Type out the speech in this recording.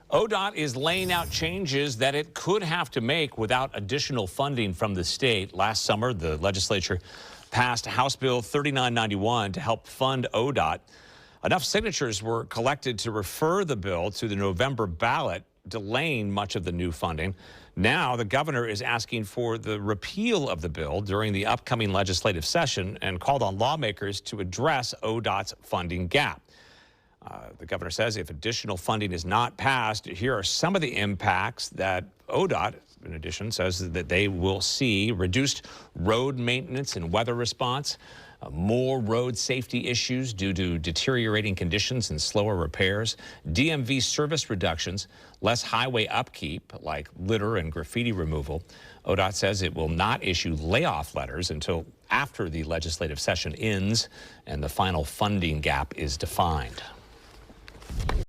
ODOT is laying out changes that it could have to make without additional funding from the state. Last summer, the legislature passed House Bill 3991 to help fund ODOT. Enough signatures were collected to refer the bill to the November ballot, delaying much of the new funding. Now, the governor is asking for the repeal of the bill during the upcoming legislative session and called on lawmakers to address ODOT's funding gap. The governor says if additional funding is not passed, here are some of the impacts that ODOT, in addition, says that they will see: reduced road maintenance and weather response, more road safety issues due to deteriorating conditions and slower repairs, DMV service reductions, less highway upkeep like litter and graffiti removal. ODOT says it will not issue layoff letters until after the legislative session ends and the final funding gap is defined.